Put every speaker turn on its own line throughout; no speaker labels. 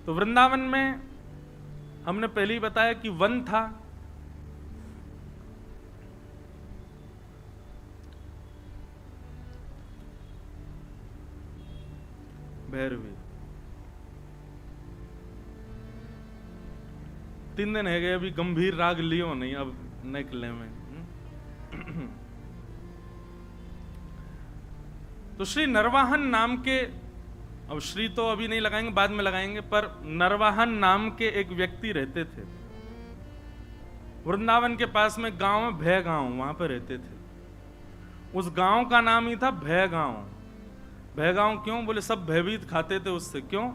तो वृंदावन में हमने पहले ही बताया कि वन था, भैरवी 3 दिन है गए, अभी गंभीर राग लियो नहीं, अब निकले में। तो श्री नरवाहन नाम के, अब श्री तो अभी नहीं लगाएंगे, बाद में लगाएंगे, पर नरवाहन नाम के एक व्यक्ति रहते थे वृंदावन के पास में, गांव में भय गांव, वहां पर रहते थे। उस गांव का नाम ही था भय गांव। भय गांव क्यों? बोले सब भयभीत खाते थे उससे। क्यों?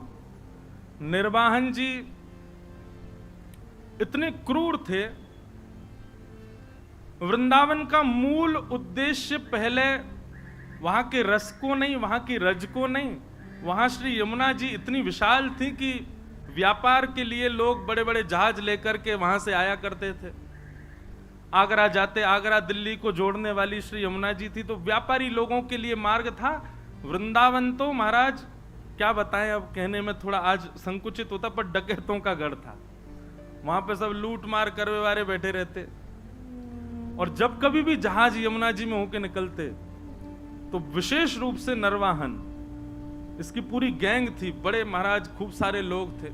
निर्वाहन जी इतने क्रूर थे। वृंदावन का मूल उद्देश्य पहले वहां के रस को नहीं, वहां की रज को नहीं, वहां श्री यमुना जी इतनी विशाल थी कि व्यापार के लिए लोग बड़े बड़े जहाज लेकर के वहां से आया करते थे। आगरा जाते, आगरा दिल्ली को जोड़ने वाली श्री यमुना जी थी, तो व्यापारी लोगों के लिए मार्ग था। वृंदावन तो महाराज क्या बताएं, अब कहने में थोड़ा आज संकुचित होता, पर डकैतों का गढ़ था। वहां पे सब लूट मार करने वाले बैठे रहते, और जब कभी भी जहाज यमुना जी में होके निकलते तो विशेष रूप से नरवाहन, इसकी पूरी गैंग थी, बड़े महाराज खूब सारे लोग थे,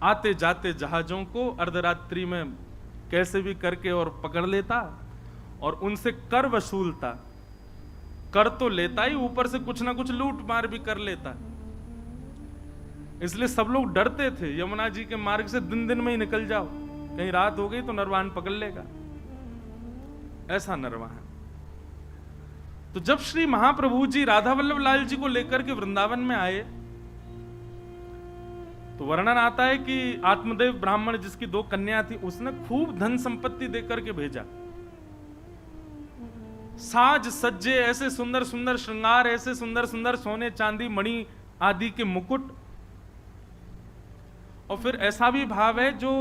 आते जाते जहाजों को अर्धरात्रि में कैसे भी करके और पकड़ लेता और उनसे कर वसूलता। कर तो लेता ही, ऊपर से कुछ ना कुछ लूट मार भी कर लेता। इसलिए सब लोग डरते थे यमुना जी के मार्ग से, दिन दिन में ही निकल जाओ, कहीं रात हो गई तो नरवाहन पकड़ लेगा। ऐसा नरवाहन। तो जब श्री महाप्रभु जी राधा वल्लभ लाल जी को लेकर के वृंदावन में आए, तो वर्णन आता है कि आत्मदेव ब्राह्मण जिसकी 2 कन्या थी, उसने खूब धन संपत्ति देकर के भेजा। साज सज्जे, ऐसे सुंदर सुंदर श्रृंगार, ऐसे सुंदर सुंदर सोने चांदी मणि आदि के मुकुट। और फिर ऐसा भी भाव है, जो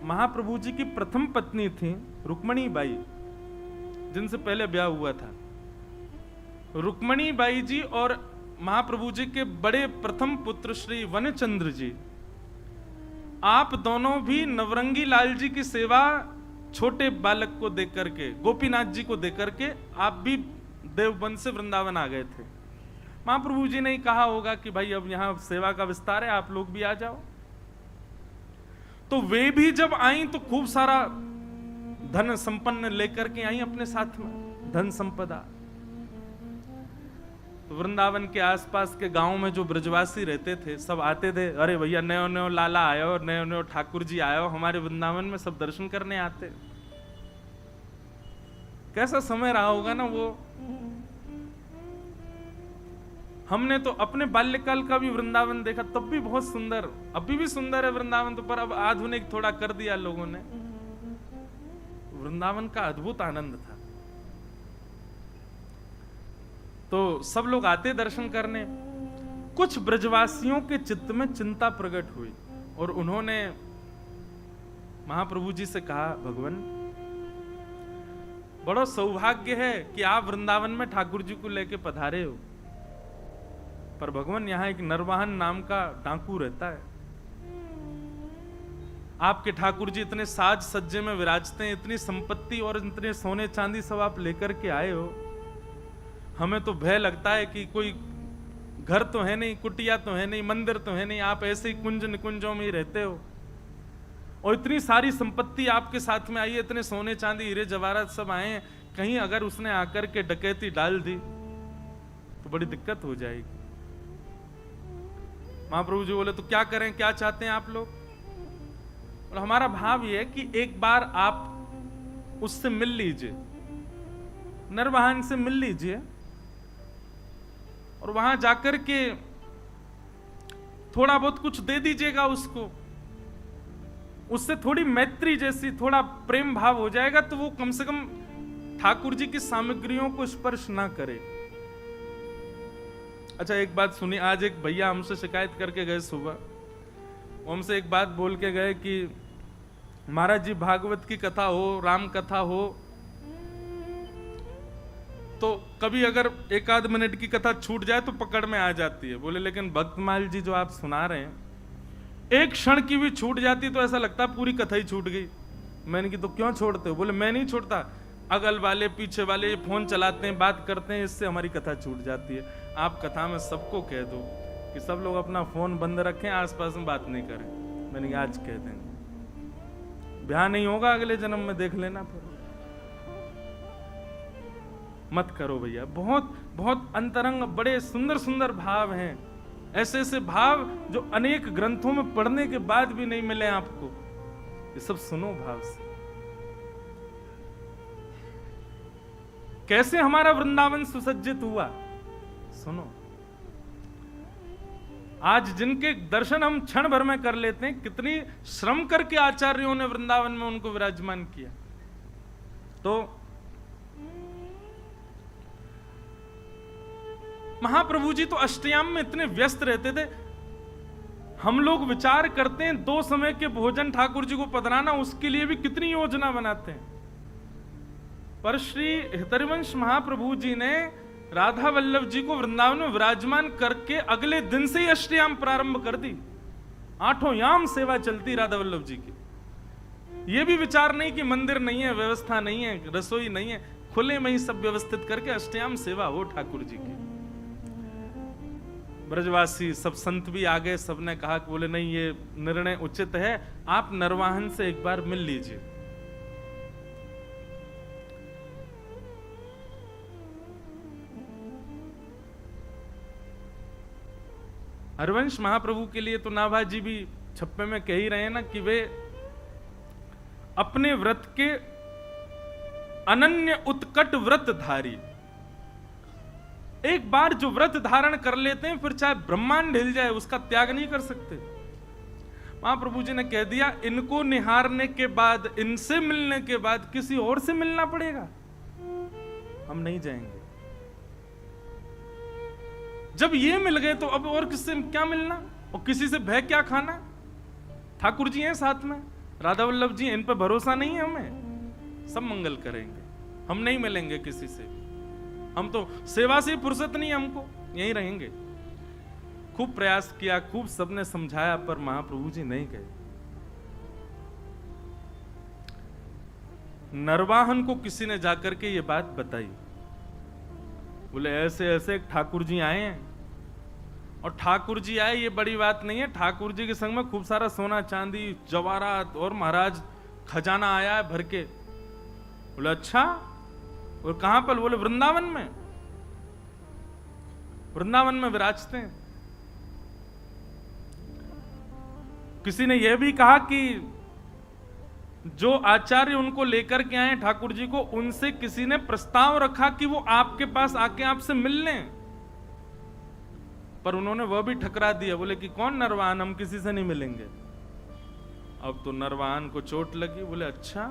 महाप्रभु जी की प्रथम पत्नी थी रुक्मणी बाई, जिनसे पहले ब्याह हुआ था, रुक्मणी बाई जी और महाप्रभु जी के बड़े प्रथम पुत्र श्री वनचंद्र जी, आप दोनों भी नवरंगी लाल जी की सेवा छोटे बालक को देकर के, गोपीनाथ जी को देकर के, आप भी देवबंद से वृंदावन आ गए थे। महाप्रभु जी ने कहा होगा कि भाई अब यहां सेवा का विस्तार है, आप लोग भी आ जाओ। तो वे भी जब आई तो खूब सारा धन संपन्न लेकर के आई अपने साथ में, धन संपदा। तो वृंदावन के आसपास के गांव में जो ब्रजवासी रहते थे, सब आते थे, अरे भैया नयो नयो लाला आयो, नयो नयो ठाकुर जी आयो हमारे वृंदावन में, सब दर्शन करने आते। कैसा समय रहा होगा ना वो। हमने तो अपने बाल्यकाल का भी वृंदावन देखा, तब भी बहुत सुंदर, अभी भी सुंदर है वृंदावन, तो पर अब आधुनिक थोड़ा कर दिया लोगों ने। वृंदावन का अद्भुत आनंद था। तो सब लोग आते दर्शन करने। कुछ ब्रजवासियों के चित्त में चिंता प्रकट हुई और उन्होंने महाप्रभु जी से कहा, भगवान बड़ा सौभाग्य है कि आप वृंदावन में ठाकुर जी को लेके पधारे हो, पर भगवान यहां एक नरवाहन नाम का डाकू रहता है। आपके ठाकुर जी इतने साज सज्जे में विराजते हैं, इतनी संपत्ति और इतने सोने चांदी सब आप लेकर के आए हो, हमें तो भय लगता है कि कोई घर तो है नहीं, कुटिया तो है नहीं, मंदिर तो है नहीं, आप ऐसे ही कुंज निकुंजों में ही रहते हो, और इतनी सारी संपत्ति आपके साथ में आई है, इतने सोने चांदी हीरे जवाहरात सब आए हैं, कहीं अगर उसने आकर के डकैती डाल दी तो बड़ी दिक्कत हो जाएगी। महाप्रभु जी बोले, तो क्या करें, क्या चाहते हैं आप लोग? और हमारा भाव यह है कि एक बार आप उससे मिल लीजिए, नरवाहन से मिल लीजिए, और वहां जाकर के थोड़ा बहुत कुछ दे दीजिएगा उसको, उससे थोड़ी मैत्री जैसी, थोड़ा प्रेम भाव हो जाएगा, तो वो कम से कम ठाकुर जी की सामग्रियों को स्पर्श ना करे। अच्छा एक बात सुनी, आज एक भैया हमसे शिकायत करके गए सुबह, वो हमसे एक बात बोल के गए कि महाराज जी भागवत की कथा हो, राम कथा हो, तो कभी अगर एक आध मिनट की कथा छूट जाए तो पकड़ में आ जाती है। बोले लेकिन भक्तमाल जी जो आप सुना रहे हैं, एक क्षण की भी छूट जाती तो ऐसा लगता पूरी कथा ही छूट गई। मैंने की तो क्यों छोड़ते हो? बोले मैं नहीं छोड़ता, अगल वाले पीछे वाले फोन चलाते हैं, बात करते हैं, इससे हमारी कथा छूट जाती है। आप कथा में सबको कह दो कि सब लोग अपना फोन बंद रखें, आसपास में बात नहीं करें। मैंने आज कह देंगे, ब्याह नहीं होगा अगले जन्म में, देख लेना फिर। मत करो भैया। बहुत बहुत अंतरंग बड़े सुंदर सुंदर भाव हैं, ऐसे ऐसे भाव जो अनेक ग्रंथों में पढ़ने के बाद भी नहीं मिले आपको। ये सब सुनो भाव से। कैसे हमारा वृंदावन सुसज्जित हुआ सुनो। आज जिनके दर्शन हम क्षण भर में कर लेते हैं, कितनी श्रम करके आचार्यों ने वृंदावन में उनको विराजमान किया। तो महाप्रभु जी तो अष्टयाम में इतने व्यस्त रहते थे। हम लोग विचार करते हैं 2 समय के भोजन ठाकुर जी को पधराना, उसके लिए भी कितनी योजना बनाते हैं। पर श्री हितरिवंश महाप्रभु जी ने राधा वल्लभ जी को वृंदावन में विराजमान करके अगले दिन से ही अष्टयाम प्रारंभ कर दी। 8 याम सेवा चलती राधा वल्लभ जी की। यह भी विचार नहीं कि मंदिर नहीं है, व्यवस्था नहीं है, रसोई नहीं है, खुले में ही सब व्यवस्थित करके अष्टयाम सेवा हो ठाकुर जी की। ब्रजवासी सब संत भी आ गए, सबने कहा कि बोले नहीं ये निर्णय उचित है, आप नरवाहन से एक बार मिल लीजिए। हरवंश महाप्रभु के लिए तो नाभाजी भी छप्पे में कह ही रहे हैं ना कि वे अपने व्रत के अनन्य उत्कट व्रतधारी। एक बार जो व्रत धारण कर लेते हैं, फिर चाहे ब्रह्मांड हिल जाए उसका त्याग नहीं कर सकते। महाप्रभु जी ने कह दिया, इनको निहारने के बाद, इनसे मिलने के बाद किसी और से मिलना पड़ेगा, हम नहीं जाएंगे। जब ये मिल गए तो अब और किससे क्या मिलना और किसी से भय क्या खाना। ठाकुर जी हैं साथ में, राधा वल्लभ जी, इन पर भरोसा नहीं है हमें, सब मंगल करेंगे, हम नहीं मिलेंगे किसी से। हम तो सेवा से फुर्सत नहीं, हमको यहीं रहेंगे। खूब प्रयास किया, खूब सबने समझाया, पर महाप्रभु जी नहीं गए। नरवाहन को किसी ने जाकर के ये बात बताई। बोले ऐसे ऐसे ठाकुर जी आए हैं, और ठाकुर जी आए ये बड़ी बात नहीं है, ठाकुर जी के संग में खूब सारा सोना चांदी जवाहरात और महाराज खजाना आया है भर के। बोले अच्छा, और कहां पर? बोले वृंदावन में, वृंदावन में विराजते हैं। किसी ने यह भी कहा कि जो आचार्य उनको लेकर के आए ठाकुर जी को, उनसे किसी ने प्रस्ताव रखा कि वो आपके पास आके आपसे मिल लें, पर उन्होंने वह भी ठकरा दिया। बोले कि कौन नरवाहन, हम किसी से नहीं मिलेंगे। अब तो नरवाहन को चोट लगी। बोले अच्छा,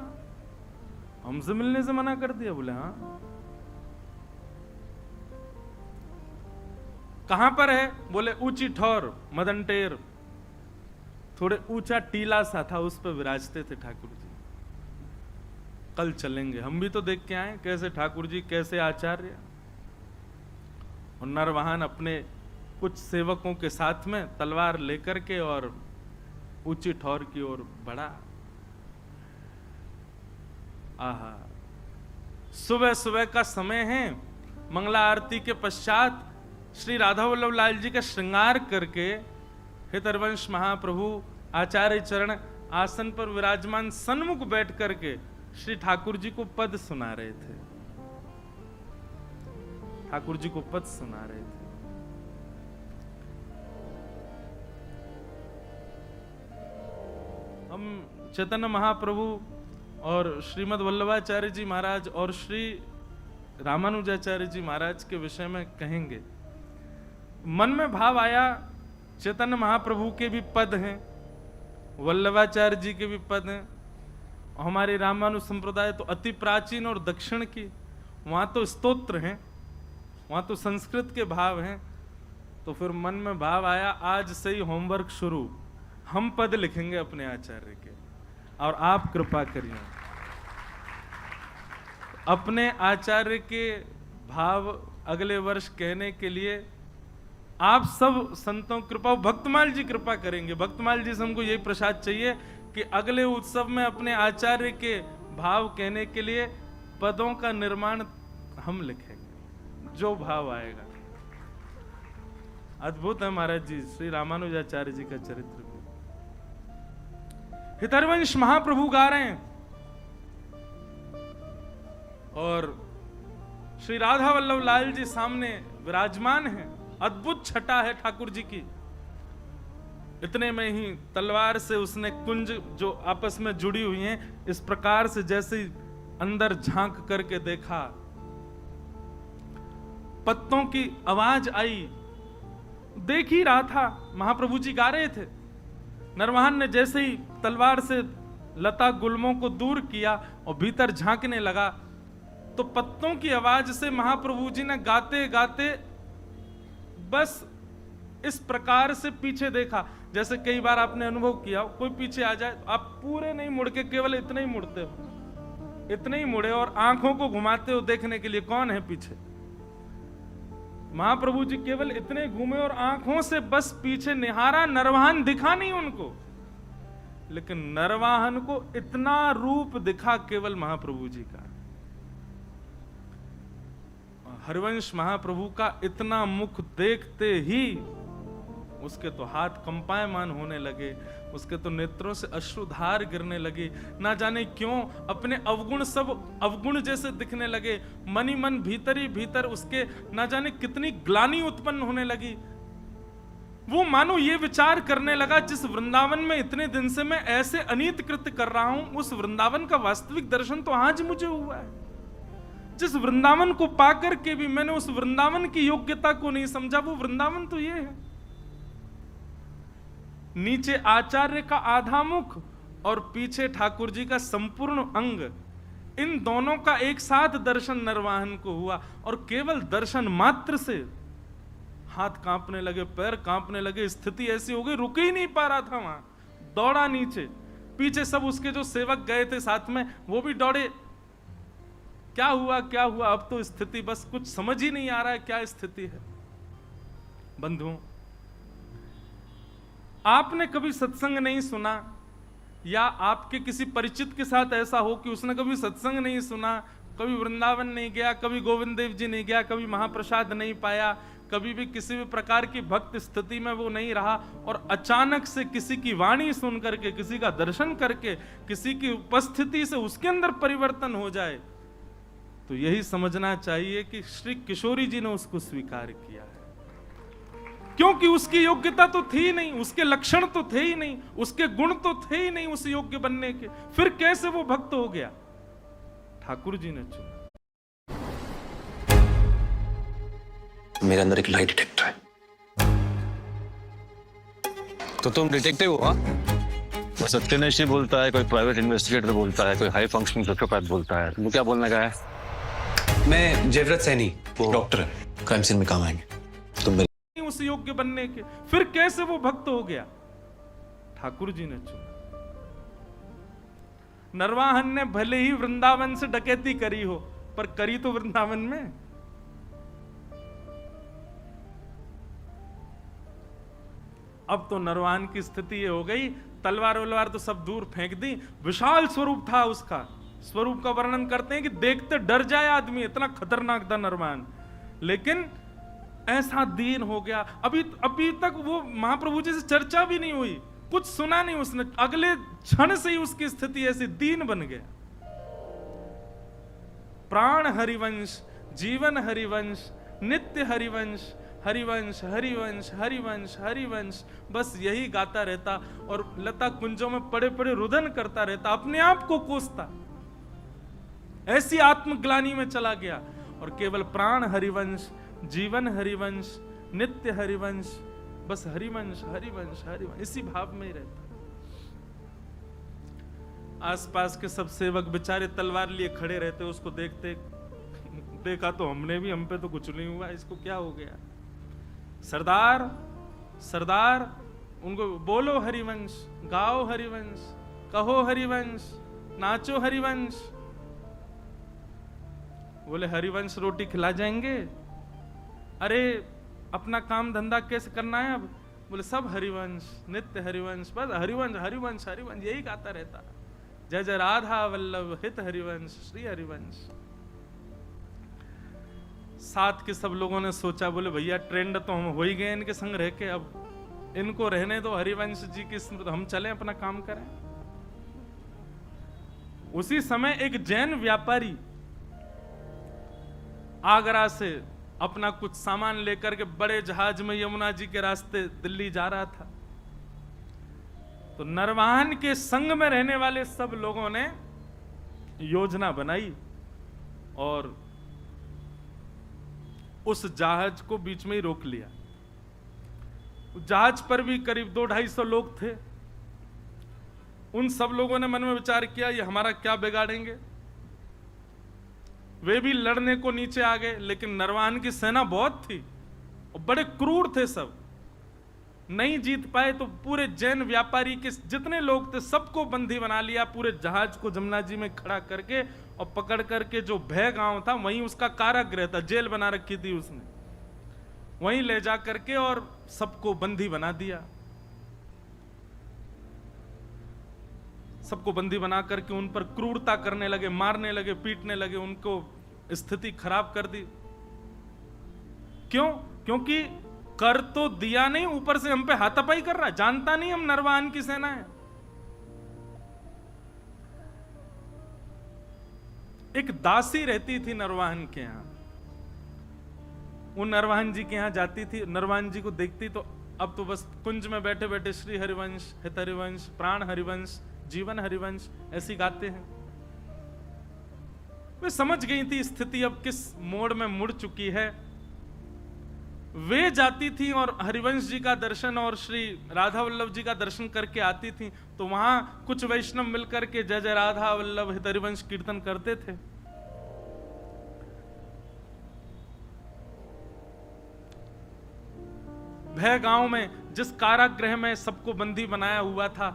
हमसे मिलने से मना कर दिया? बोले हाँ। कहां पर है? बोले ऊंची ठौर मदनटेर, थोड़े ऊंचा टीला सा था, उस पर विराजते थे ठाकुर जी। कल चलेंगे, हम भी तो देख के आए कैसे ठाकुर जी, कैसे आचार्य। और नरवाहन अपने कुछ सेवकों के साथ में तलवार लेकर के और ऊंची ठौर की ओर बढ़ा। आहा, सुबह सुबह का समय है, मंगला आरती के पश्चात श्री राधा वल्लभ लाल जी का श्रृंगार करके हितरवंश महाप्रभु आचार्य चरण आसन पर विराजमान सन्मुख बैठ करके श्री ठाकुर जी को पद सुना रहे थे। ठाकुर जी को पद सुना रहे थे। हम चैतन्य महाप्रभु और श्रीमद् वल्लभाचार्य जी महाराज और श्री रामानुजाचार्य जी महाराज के विषय में कहेंगे। मन में भाव आया, चैतन्य महाप्रभु के भी पद हैं, वल्लभाचार्य जी के भी पद हैं। हमारे रामानु संप्रदाय तो अति प्राचीन और दक्षिण की, वहां तो स्तोत्र हैं, वहां तो संस्कृत के भाव हैं। तो फिर मन में भाव आया, आज से ही होमवर्क शुरू, हम पद लिखेंगे अपने आचार्य के, और आप कृपा करिए। अपने आचार्य के भाव अगले वर्ष कहने के लिए आप सब संतों कृपा, भक्तमाल जी कृपा करेंगे। भक्तमाल जी से हमको यही प्रसाद चाहिए कि अगले उत्सव में अपने आचार्य के भाव कहने के लिए पदों का निर्माण हम लिखेंगे, जो भाव आएगा। अद्भुत है महाराज जी, श्री रामानुजाचार्य जी का चरित्र। हितरवंश महाप्रभु गा रहे हैं और श्री राधा वल्लभ लाल जी सामने विराजमान हैं। अद्भुत छटा है ठाकुर जी की। इतने में ही तलवार से उसने कुंज जो आपस में जुड़ी हुई हैं, इस प्रकार से जैसे अंदर झांक करके देखा, पत्तों की आवाज आई। देख ही रहा था, महाप्रभु जी गा रहे थे। नरवाहन ने जैसे ही तलवार से लता गुल्मों को दूर किया और भीतर झांकने लगा, तो पत्तों की आवाज से महाप्रभु जी ने गाते गाते बस इस प्रकार से पीछे देखा। जैसे कई बार आपने अनुभव किया, कोई पीछे आ जाए तो आप पूरे नहीं मुड़ के केवल इतने ही मुड़ते हो, इतने ही मुड़े और आंखों को घुमाते हो देखने के लिए कौन है पीछे। महाप्रभु जी केवल इतने घूमे और आंखों से बस पीछे निहारा। नरवाहन दिखा नहीं उनको, लेकिन नरवाहन को इतना रूप दिखा केवल महाप्रभु जी का। हरिवंश महाप्रभु का इतना मुख देखते ही उसके तो हाथ कंपायमान होने लगे, उसके तो नेत्रों से अश्रुधार गिरने लगे। ना जाने क्यों अपने अवगुण सब अवगुण जैसे दिखने लगे। मनी मन भीतर ही भीतर उसके ना जाने कितनी ग्लानि उत्पन्न होने लगी। वो मानो ये विचार करने लगा, जिस वृंदावन में इतने दिन से मैं ऐसे अनीत कृत्य कर रहा हूं, उस वृंदावन का वास्तविक दर्शन तो आज मुझे हुआ है। जिस वृंदावन को पाकर के भी मैंने उस वृंदावन की योग्यता को नहीं समझा, वो वृंदावन तो ये है। नीचे आचार्य का आधा मुख और पीछे ठाकुर जी का संपूर्ण अंग, इन दोनों का एक साथ दर्शन नरवाहन को हुआ। और केवल दर्शन मात्र से हाथ कांपने लगे, पैर कांपने लगे, स्थिति ऐसी हो गई रुक ही नहीं पा रहा था वहां। दौड़ा नीचे, पीछे सब उसके जो सेवक गए थे साथ में वो भी दौड़े। क्या हुआ क्या हुआ, अब तो स्थिति बस कुछ समझ ही नहीं आ रहा है क्या स्थिति है। बंधुओं, आपने कभी सत्संग नहीं सुना या आपके किसी परिचित के साथ ऐसा हो कि उसने कभी सत्संग नहीं सुना, कभी वृंदावन नहीं गया, कभी गोविंद देव जी नहीं गया, कभी महाप्रसाद नहीं पाया, कभी भी किसी भी प्रकार की भक्त स्थिति में वो नहीं रहा, और अचानक से किसी की वाणी सुन करके, किसी का दर्शन करके, किसी की उपस्थिति से उसके अंदर परिवर्तन हो जाए, तो यही समझना चाहिए कि श्री किशोरी जी ने उसको स्वीकार किया है। क्योंकि उसकी योग्यता तो थी नहीं, उसके लक्षण तो थे ही नहीं, उसके गुण तो थे ही नहीं उस योग्य बनने के, फिर कैसे वो भक्त हो गया? ठाकुर जी ने चुना।
मेरे अंदर एक लाई डिटेक्टर है।
तो तुम डिटेक्टिव हो? कोई सत्यनेशी बोलता है, कोई प्राइवेट इन्वेस्टिगेटर बोलता है, कोई हाई फंक्शनिंग सोशियोपैथ बोलता है, तुम क्या बोलने का है?
मैं जयव्रत सैनी, वो डॉक्टर है, क्राइम सीन में काम आएंगे। तुम मेरे
उस योग्य बनने के, फिर कैसे वो भक्त हो गया? ठाकुर जी ने चुना। नरवाहन ने भले ही वृंदावन से डकैती करी हो, पर करी तो वृंदावन में। अब तो नरवाहन की स्थिति ये हो गई, तलवार वलवार तो सब दूर फेंक दी। विशाल स्वरूप था उसका, स्वरूप का वर्णन करते हैं कि देखते डर जाए आदमी, इतना खतरनाक था नरवाहन। लेकिन ऐसा दीन हो गया, अभी तक वो महाप्रभु जी से चर्चा भी नहीं हुई, कुछ सुना नहीं उसने, अगले क्षण से ही उसकी स्थिति ऐसी दीन बन गया। प्राण हरिवंश, जीवन हरिवंश, नित्य हरिवंश, हरिवंश हरिवंश हरिवंश हरिवंश, बस यही गाता रहता और लता कुंजों में पड़े पड़े रुदन करता रहता, अपने आप को कोसता। ऐसी आत्मग्लानि में चला गया और केवल प्राण हरिवंश, जीवन हरिवंश, नित्य हरिवंश, बस हरिवंश हरिवंश हरिवंश, इसी भाव में ही रहता। आसपास के सब सेवक बेचारे तलवार लिए खड़े रहते, उसको देखते, देखा तो हमने भी, हम पे तो कुछ नहीं हुआ, इसको क्या हो गया? सरदार सरदार, उनको बोलो हरिवंश, गाओ हरिवंश, कहो हरिवंश, नाचो हरिवंश। बोले हरिवंश रोटी खिला जाएंगे। अरे अपना काम धंधा कैसे करना है अब? बोले सब हरिवंश, नित्य हरिवंश, बस हरिवंश हरिवंश हरिवंश यही गाता रहता। जय जय राधा वल्लभ हित हरिवंश श्री हरिवंश। साथ के सब लोगों ने सोचा, बोले भैया ट्रेंड तो हम हो ही गए इनके संग रह के, अब इनको रहने दो, हरिवंश जी की स्मृति, हम चलें अपना काम करें। उसी समय एक जैन व्यापारी आगरा से अपना कुछ सामान लेकर के बड़े जहाज में यमुना जी के रास्ते दिल्ली जा रहा था। तो नरवाहन के संग में रहने वाले सब लोगों ने योजना बनाई और उस जहाज को बीच में ही रोक लिया। जहाज पर भी करीब 200-250 लोग थे। उन सब लोगों ने मन में विचार किया, ये हमारा क्या बिगाड़ेंगे। वे भी लड़ने को नीचे आ गए, लेकिन नरवाहन की सेना बहुत थी और बड़े क्रूर थे सब। नहीं जीत पाए तो पूरे जैन व्यापारी के जितने लोग थे सबको बंदी बना लिया। पूरे जहाज को जमुना जी में खड़ा करके और पकड़ करके जो भय गांव था वहीं उसका कारागृह था, जेल बना रखी थी उसने, वहीं ले जा करके और सबको बंदी बना दिया। सबको बंदी बना करके उन पर क्रूरता करने लगे, मारने लगे, पीटने लगे, उनको स्थिति खराब कर दी। क्यों? क्योंकि कर तो दिया नहीं, ऊपर से हम पे हाथापाई कर रहा, जानता नहीं हम नरवाहन की सेना है। एक दासी रहती थी नरवाहन के यहां, वो नरवाहन जी के यहां जाती थी, नरवाहन जी को देखती तो अब तो बस कुंज में बैठे बैठे श्री हरिवंश हित हरिवंश प्राण हरिवंश जीवन हरिवंश ऐसी गाते हैं। वे समझ गई थी स्थिति अब किस मोड़ में मुड़ चुकी है। वे जाती थी और हरिवंश जी का दर्शन और श्री राधा वल्लभ जी का दर्शन करके आती थी, तो वहां कुछ वैष्णव मिलकर के जय जय राधा वल्लभ हित हरिवंश कीर्तन करते थे। भय गांव में जिस कारागृह में सबको बंदी बनाया हुआ था,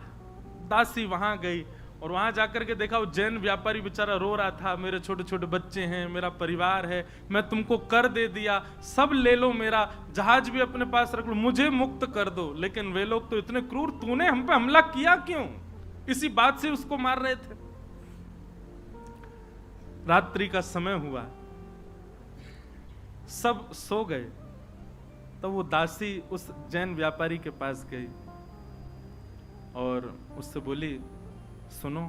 दासी वहां गई और वहां जाकर के देखा वो जैन व्यापारी बेचारा रो रहा था, मेरे छोटे छोटे बच्चे हैं, मेरा परिवार है, मैं तुमको कर दे दिया, सब ले लो, मेरा जहाज भी अपने पास रख लो, मुझे मुक्त कर दो। लेकिन वे लोग तो इतने क्रूर, तूने हम पे हमला किया क्यों? इसी बात से उसको मार रहे थे। रात्रि का समय हुआ, सब सो गए, तो वो दासी उस जैन व्यापारी के पास गई और उससे बोली, सुनो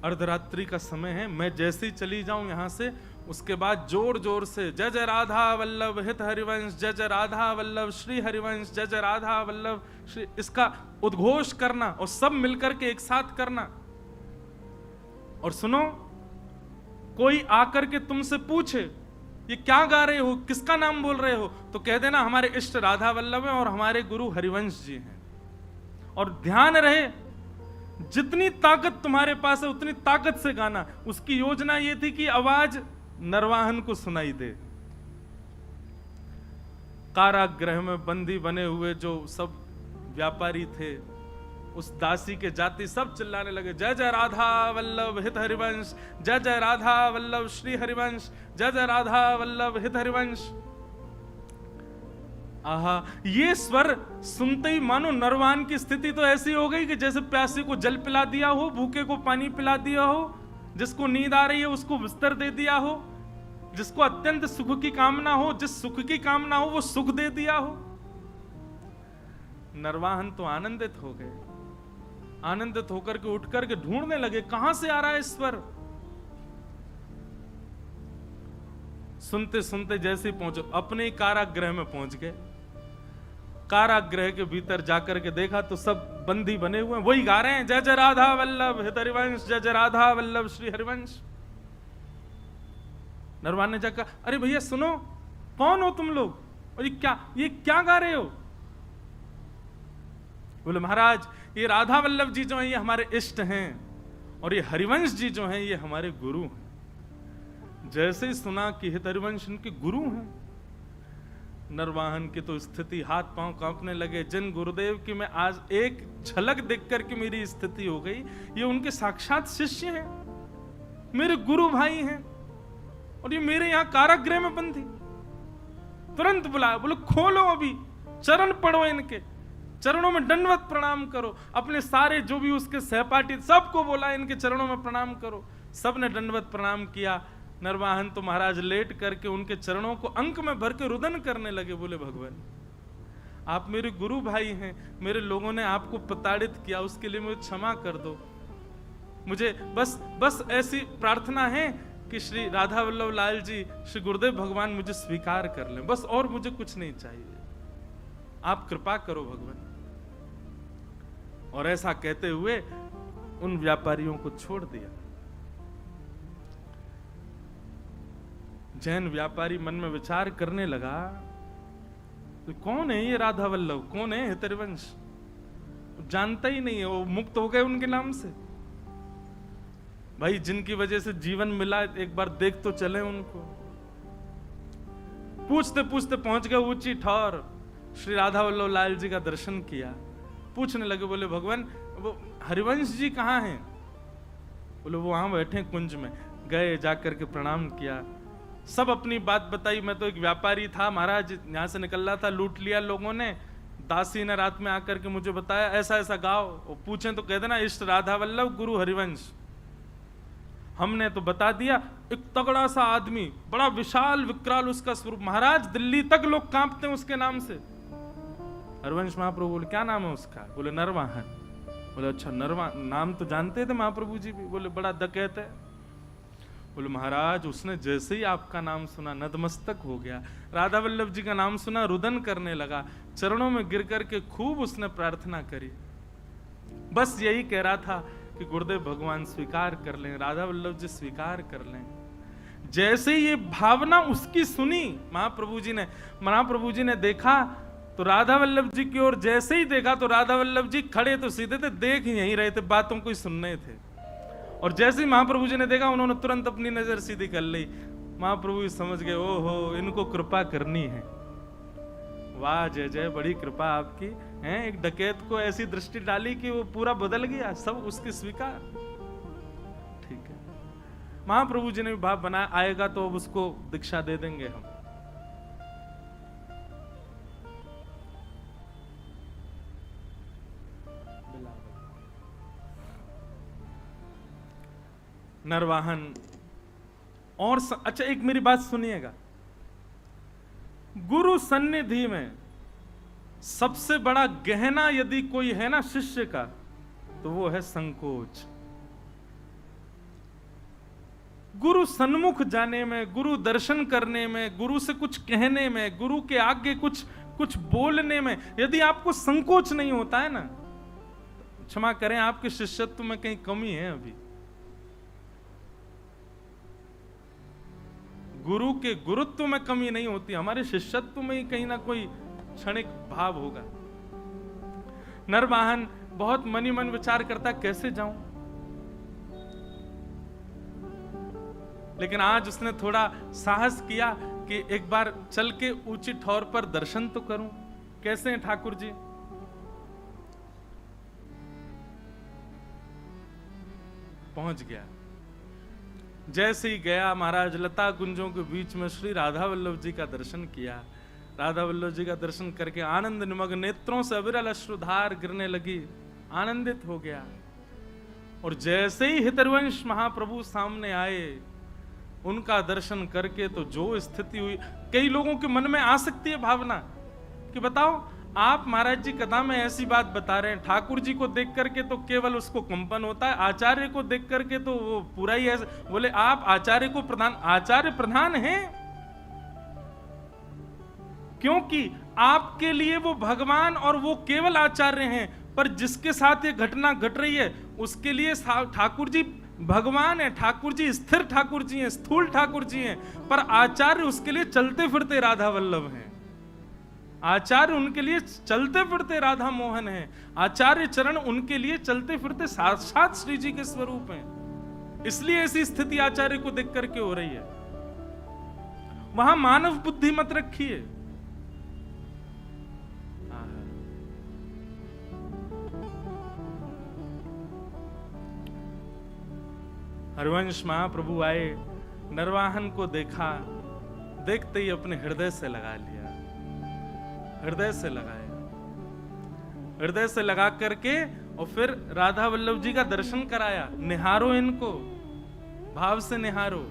अर्धरात्रि का समय है, मैं जैसे ही चली जाऊं यहां से, उसके बाद जोर जोर से जय जय राधा वल्लभ हित हरिवंश, जय जय राधा वल्लभ श्री हरिवंश, जय जय राधा वल्लभ श्री, इसका उद्घोष करना और सब मिलकर के एक साथ करना। और सुनो, कोई आकर के तुमसे पूछे ये क्या गा रहे हो, किसका नाम बोल रहे हो, तो कह देना हमारे इष्ट राधा वल्लभ हैं और हमारे गुरु हरिवंश जी हैं। और ध्यान रहे, जितनी ताकत तुम्हारे पास है उतनी ताकत से गाना। उसकी योजना ये थी कि आवाज नरवाहन को सुनाई दे। कारागृह में बंदी बने हुए जो सब व्यापारी थे, उस दासी के जाति सब चिल्लाने लगे, जय जय राधा वल्लभ हित हरिवंश, जय जय राधा वल्लभ श्री हरिवंश, जय जय राधा वल्लभ हित हरिवंश। आहा, ये स्वर सुनते ही मानो नरवाहन की स्थिति तो ऐसी हो गई कि जैसे प्यासे को जल पिला दिया हो, भूखे को पानी पिला दिया हो, जिसको नींद आ रही है उसको बिस्तर दे दिया हो, जिसको अत्यंत सुख की कामना हो, जिस सुख की कामना हो वो सुख दे दिया हो। नरवाहन तो आनंदित हो गए, आनंदित होकर के उठ करके ढूंढने लगे कहां से आ रहा है स्वर। सुनते सुनते जैसे पहुंचे, अपने कारागृह में पहुंच गए। कारागृह के भीतर जाकर के देखा तो सब बंदी बने हुए हैं, वही गा रहे हैं, जय जय राधा वल्लभ हित हरिवंश, जय जय राधा वल्लभ श्री हरिवंश। नरवाहन ने जाकर, अरे भैया सुनो, कौन हो तुम लोग और ये क्या गा रहे हो? बोले महाराज, ये राधा वल्लभ जी जो हैं ये हमारे इष्ट हैं और ये हरिवंश जी जो हैं ये हमारे गुरु हैं। जैसे ही सुना कि हित हरिवंश उनके गुरु हैं, नरवाहन की तो स्थिति, हाथ पांव कांपने लगे। जिन गुरुदेव की मैं आज एक झलक देख करके मेरी स्थिति हो गई, ये उनके साक्षात शिष्य हैं। मेरे गुरु भाई हैं और ये मेरे यहां कारागृह में बंद थी। तुरंत बुलाया, बोले खोलो, अभी चरण पढ़ो, इनके चरणों में दंडवत प्रणाम करो। अपने सारे जो भी उसके सहपाठी सबको बोला इनके चरणों में प्रणाम करो। सब ने दंडवत प्रणाम किया। नरवाहन तो महाराज लेट करके उनके चरणों को अंक में भर के रुदन करने लगे। बोले भगवान आप मेरे गुरु भाई हैं, मेरे लोगों ने आपको प्रताड़ित किया, उसके लिए मुझे क्षमा कर दो। मुझे बस ऐसी प्रार्थना है कि श्री राधा वल्लभ लाल जी, श्री गुरुदेव भगवान मुझे स्वीकार कर लें, बस और मुझे कुछ नहीं चाहिए, आप कृपा करो भगवान। और ऐसा कहते हुए उन व्यापारियों को छोड़ दिया। जैन व्यापारी मन में विचार करने लगा, तो कौन है ये राधा वल्लभ, कौन है हितरवंश? जानता ही नहीं है, वो मुक्त हो गए उनके नाम से। भाई जिनकी वजह से जीवन मिला, एक बार देख तो चले उनको। पूछते पूछते पहुंच गए ऊंची ठौर, श्री राधा वल्लभ लाल जी का दर्शन किया। पूछने लगे, बोले भगवान वो हरिवंश जी कहाँ हैं? बोले वो वहां बैठे कुंज में। गए, जाकर के प्रणाम किया, सब अपनी बात बताई। मैं तो एक व्यापारी था महाराज, यहां से निकल रहा था, लूट लिया लोगों ने। दासी ने रात में आकर के मुझे बताया ऐसा ऐसा गाओ। वो पूछे तो कहते ना इष्ट राधा वल्लभ गुरु हरिवंश। हमने तो बता दिया। एक तगड़ा सा आदमी, बड़ा विशाल विकराल उसका स्वरूप, महाराज दिल्ली तक लोग कांपते हैं उसके नाम से। हरिवंश महाप्रभु बोले क्या नाम है उसका? बोले नरवाहन। बोले अच्छा नरवाहन, नाम तो जानते थे महाप्रभु जी भी। बोले बड़ा डकैत है। बोले महाराज उसने जैसे ही आपका नाम सुना नतमस्तक हो गया, राधा वल्लभ जी का नाम सुना रुदन करने लगा, चरणों में गिर करके खूब उसने प्रार्थना करी। बस यही कह रहा था कि गुरुदेव भगवान स्वीकार कर लें, राधा वल्लभ जी स्वीकार कर लें। जैसे ही ये भावना उसकी सुनी महाप्रभु जी ने देखा तो राधा वल्लभ जी की ओर जैसे ही देखा तो राधा वल्लभ जी खड़े तो सीधे थे, देख ही यहीं रहे थे, बातों को ही सुन रहे थे। और जैसे ही महाप्रभु जी ने देखा उन्होंने तुरंत अपनी नजर सीधी कर ली। महाप्रभु जी समझ गए, ओहो इनको कृपा करनी है। वाह जय जय, बड़ी कृपा आपकी है। एक डकैत को ऐसी दृष्टि डाली कि वो पूरा बदल गया, सब उसकी स्वीकार। ठीक है, महाप्रभु जी ने भी भाव बनाया, आएगा तो अब उसको दीक्षा दे देंगे हम। नरवाहन और अच्छा एक मेरी बात सुनिएगा, गुरु सन्निधि में सबसे बड़ा गहना यदि कोई है ना शिष्य का, तो वो है संकोच। गुरु सन्मुख जाने में, गुरु दर्शन करने में, गुरु से कुछ कहने में, गुरु के आगे कुछ बोलने में यदि आपको संकोच नहीं होता है ना, क्षमा करें आपके शिष्यत्व में कहीं कमी है अभी। गुरु के गुरुत्व में कमी नहीं होती, हमारे शिष्यत्व में ही कहीं ना कोई क्षणिक भाव होगा। नरवाहन बहुत मनी मन विचार करता कैसे जाऊं, लेकिन आज उसने थोड़ा साहस किया कि एक बार चल के ऊंची ठौर पर दर्शन तो करूं। कैसे हैं ठाकुर जी? पहुंच गया। जैसे ही गया महाराज लता कुंजों के बीच में श्री राधा वल्लभ जी का दर्शन किया। राधा वल्लभ जी का दर्शन करके आनंद निमग्न नेत्रों से अविरल अश्रुधार गिरने लगी, आनंदित हो गया। और जैसे ही हितरवंश महाप्रभु सामने आए, उनका दर्शन करके तो जो स्थिति हुई, कई लोगों के मन में आ सकती है भावना कि बताओ आप महाराज जी कथा में ऐसी बात बता रहे हैं, ठाकुर जी को देख करके तो केवल उसको कंपन होता है, आचार्य को देख करके तो वो पूरा ही ऐसे। बोले आप आचार्य प्रधान हैं, क्योंकि आपके लिए वो भगवान और वो केवल आचार्य हैं, पर जिसके साथ ये घटना घट रही है उसके लिए ठाकुर जी भगवान है, ठाकुर जी स्थिर ठाकुर जी हैं, स्थूल ठाकुर जी हैं, पर आचार्य उसके लिए चलते फिरते राधा वल्लभ हैं। आचार्य उनके लिए चलते फिरते राधा मोहन है। आचार्य चरण उनके लिए चलते फिरते साक्षात श्री जी के स्वरूप हैं। इसलिए ऐसी स्थिति आचार्य को देख करके हो रही है। वहां मानव बुद्धि मत रखिए। हरिवंश महाप्रभु आए, नरवाहन को देखा, देखते ही अपने हृदय से लगा लिया, हृदय से लगाया, हृदय से लगा करके और फिर राधा वल्लभ जी का दर्शन कराया। निहारो इनको, भाव से निहारो।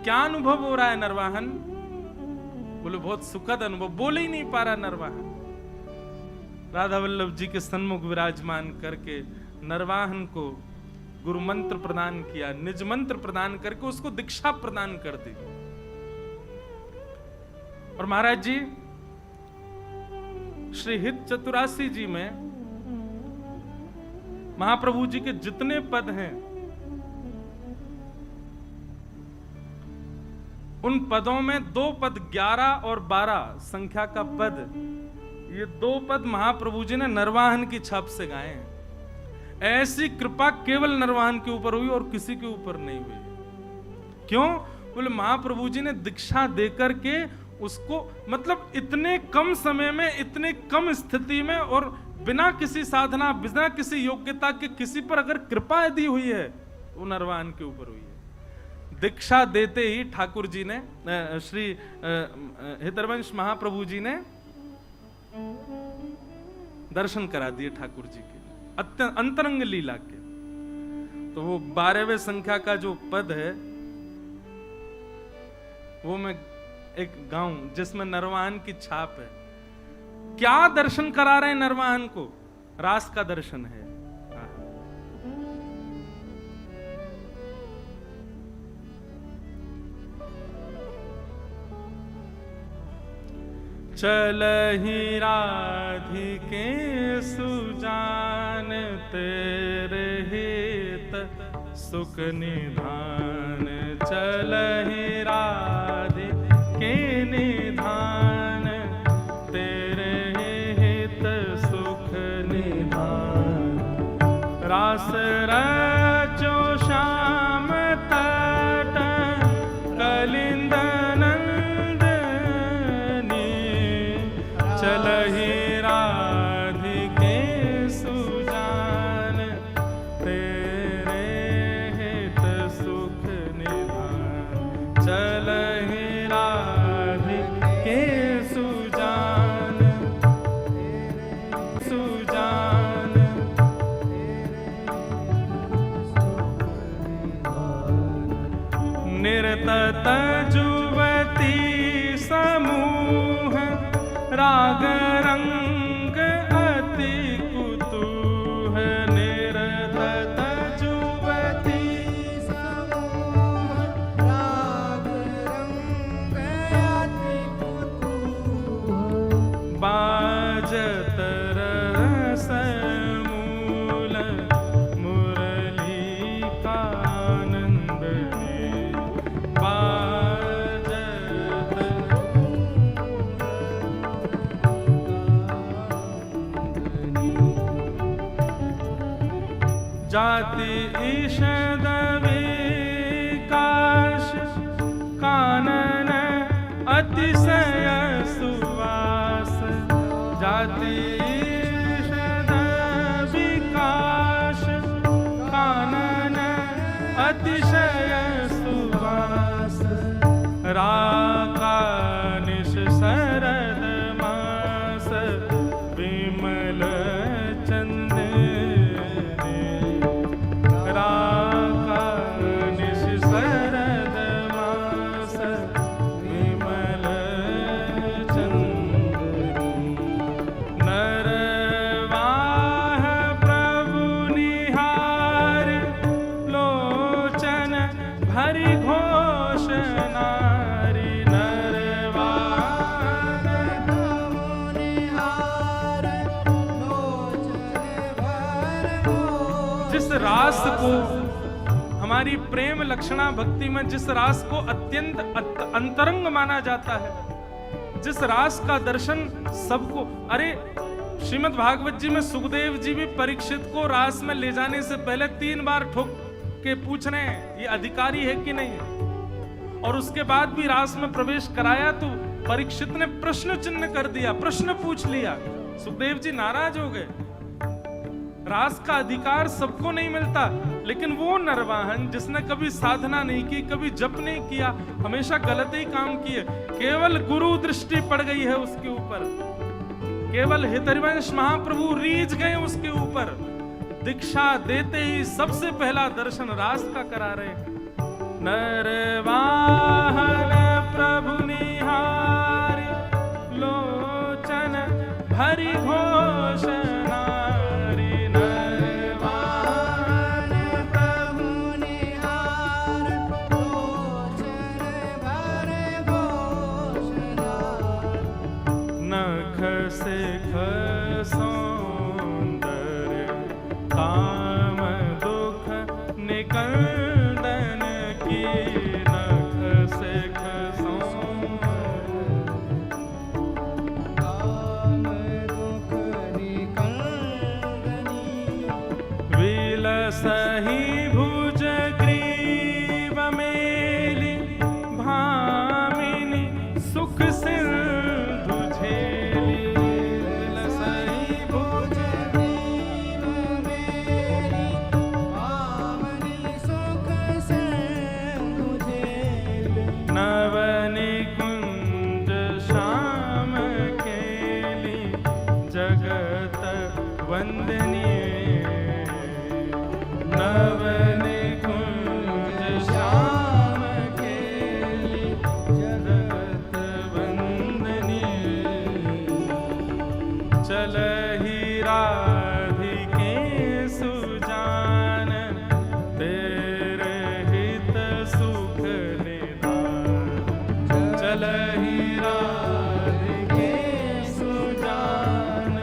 क्या अनुभव हो रहा है नरवाहन? बोले बहुत सुखद अनुभव। बोले ही नहीं पा रहा नरवाहन। राधा वल्लभ जी के सन्मुख विराजमान करके नरवाहन को गुरु मंत्र प्रदान किया, निज मंत्र प्रदान करके उसको दीक्षा प्रदान कर दी। और महाराज जी श्री हित चतुरासी जी में महाप्रभु जी के जितने पद हैं, उन पदों में 2 पद 11 और 12 संख्या का पद, ये 2 पद महाप्रभु जी ने नरवाहन की छाप से गाए हैं। ऐसी कृपा केवल नरवाहन के ऊपर हुई और किसी के ऊपर नहीं हुई। क्यों? बोले महाप्रभु जी ने दीक्षा देकर के उसको, मतलब इतने कम समय में, इतने कम स्थिति में और बिना किसी साधना, बिना किसी योग्यता के किसी पर अगर कृपा यदि हुई है, वो नरवाहन के ऊपर हुई है। दीक्षा देते ही ठाकुर जी ने, श्री हितरवंश महाप्रभु जी ने दर्शन करा दिए ठाकुर जी के अत्यंत अंतरंग लीला के। तो वो 12वें संख्या का जो पद है, वो मैं एक गाऊं जिसमें नरवाहन की छाप है। क्या दर्शन करा रहे हैं नरवाहन को? रास का दर्शन है। चलहि राधिके सुजान, तेरे हित सुख निधान। चलहि राधिके निधान, तेरे हित सुख निधान। रास रचो श्याम तट, कलिंद चलहि राधिके सुजान, तेरे हित सुख निधान। चलहि राधिके सुजान, सुजान। निरतत जुवती समूह, राग रंग अति कुतूह। निरतत जुवती समूह, राग रंग अति कुतूह। बाजत रस मूल, मुरली कानंद ने। जाति ईषद विकास, कानन अतिशय सुवास। जाति ईषद विकास, कानन अतिशय सुवास। राका निश शरद मास, विमल चंद। राका निश शरद मास, विमल चंद्र। नरवाह प्रभु निहार, लोचन भरि घोष नारी। नरवाह प्रभु निहार, लोचन भरि घोष। जिस रास को हमारी प्रेम लक्षणा भक्ति में, जिस रास को अत्यंत अंतरंग माना जाता है, जिस रास का दर्शन सबको, अरे श्रीमद् भागवत जी में सुखदेव जी भी परीक्षित को रास में ले जाने से पहले 3 बार ठोक के पूछ रहे हैं ये अधिकारी है कि नहीं। और उसके बाद भी रास में प्रवेश कराया तो परीक्षित ने प्रश्न चिन्ह कर दिया, प्रश्न पूछ लिया। सुखदेव जी नाराज हो गए। रास का अधिकार सबको नहीं मिलता, लेकिन वो नरवाहन जिसने कभी साधना नहीं की, कभी जप नहीं किया, हमेशा गलत ही काम किए, केवल गुरु दृष्टि पड़ गई है उसके ऊपर, केवल हितरिवंश महाप्रभु रीझ गए उसके ऊपर, दीक्षा देते ही सबसे पहला दर्शन रास का करा रहे हैं। नरवाहन प्रभु निहार लोचन भरि घोष नारी, नरवाहन प्रभु निहार लोचन भरि घोष नारी, नख शिख सौंदर्य काम दुख निकंदन की, नख शिख काम दुख निकंदनी, विलसहि भुज ग्रीव मेली, भामिनी सुख सिंधु झेली, विलसहि भुज ग्रीव मेली, भामिनी सुख सिंधु झेली, नवनी कुंज श्याम केली, जगत वंदनीय, नवनी कुंज श्याम केली, जगत वंदनीय, चलहि राधिके सुजान, तेरे हित सुख निधान, चलहि राधिके सुजान,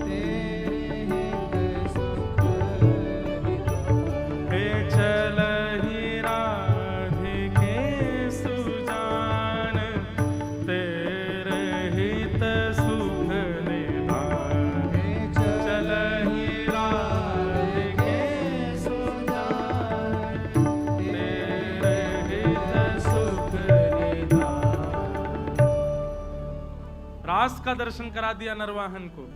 तेरे हित सुख निधान, हे चलहि राधिके सुजान, तेरे हित सुख निधान, हे चलहि राधिके सुजान, तेरे हित सुख निधान। रास का दर्शन करा दिया नरवाहन को।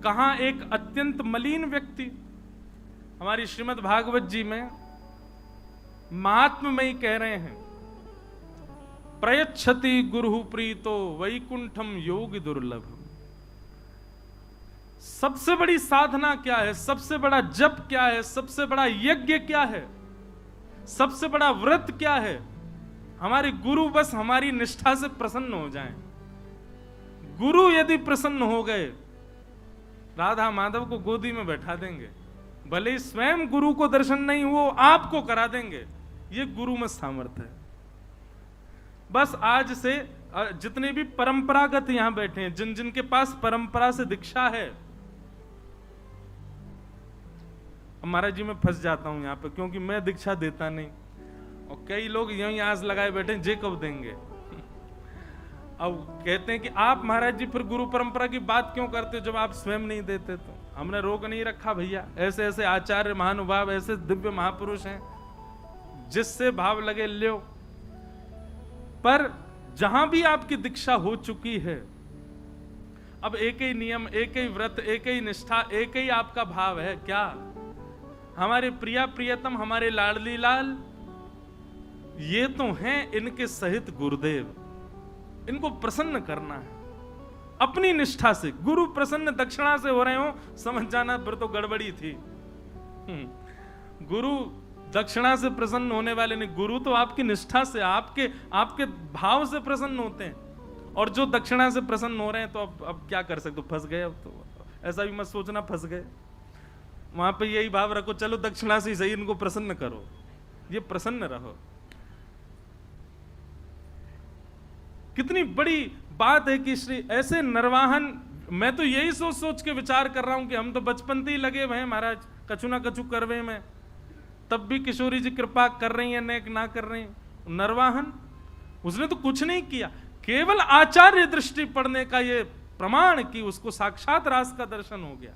कहां एक अत्यंत मलिन व्यक्ति, हमारी श्रीमद् भागवत जी में महात्म में ही कह रहे हैं, प्रयच्छति गुरु प्रीतो वैकुंठम योग दुर्लभम। सबसे बड़ी साधना क्या है, सबसे बड़ा जप क्या है, सबसे बड़ा यज्ञ क्या है, सबसे बड़ा व्रत क्या है? हमारे गुरु बस हमारी निष्ठा से प्रसन्न हो जाएं। गुरु यदि प्रसन्न हो गए, राधा माधव को गोदी में बैठा देंगे, भले ही स्वयं गुरु को दर्शन नहीं वो आपको करा देंगे। ये गुरु में सामर्थ्य है। बस आज से जितने भी परंपरागत यहां बैठे हैं, जिन जिन के पास परंपरा से दीक्षा है, महाराज जी मैं फंस जाता हूं यहां पे, क्योंकि मैं दीक्षा देता नहीं और कई लोग यहीं आस लगाए बैठे हैं, जे कब देंगे। अब कहते हैं कि आप महाराज जी फिर गुरु परंपरा की बात क्यों करते हो जब आप स्वयं नहीं देते? तो हमने रोक नहीं रखा भैया, ऐसे ऐसे आचार्य महानुभाव, ऐसे दिव्य महापुरुष हैं, जिससे भाव लगे लो। पर जहां भी आपकी दीक्षा हो चुकी है, अब एक ही नियम, एक ही व्रत, एक ही निष्ठा, एक ही आपका भाव है क्या? हमारे प्रिया प्रियतम, हमारे लाडली लाल, ये तो हैं इनके सहित गुरुदेव, इनको प्रसन्न करना है अपनी निष्ठा से। गुरु प्रसन्न दक्षिणा से हो रहे हो, समझ जाना फिर तो गड़बड़ी थी। गुरु दक्षिणा से प्रसन्न होने वाले नहीं, गुरु तो आपकी निष्ठा से, आपके भाव से प्रसन्न होते हैं। और जो दक्षिणा से प्रसन्न हो रहे हैं तो अब क्या कर सकते हो, फंस गए। अब तो ऐसा भी मत सोचना फंस गए, वहां पे यही भाव रखो, चलो दक्षिणा से ही सही, इनको प्रसन्न करो, ये प्रसन्न रहो। कितनी बड़ी बात है कि श्री ऐसे नरवाहन, मैं तो यही सोच सोच के विचार कर रहा हूं कि हम तो बचपन से ही लगे हुए हैं महाराज कछु ना कछु करवे में, तब भी किशोरी जी कृपा कर रही है, नेक ना कर रही है। नरवाहन उसने तो कुछ नहीं किया, केवल आचार्य दृष्टि पड़ने का ये प्रमाण कि उसको साक्षात रास का दर्शन हो गया।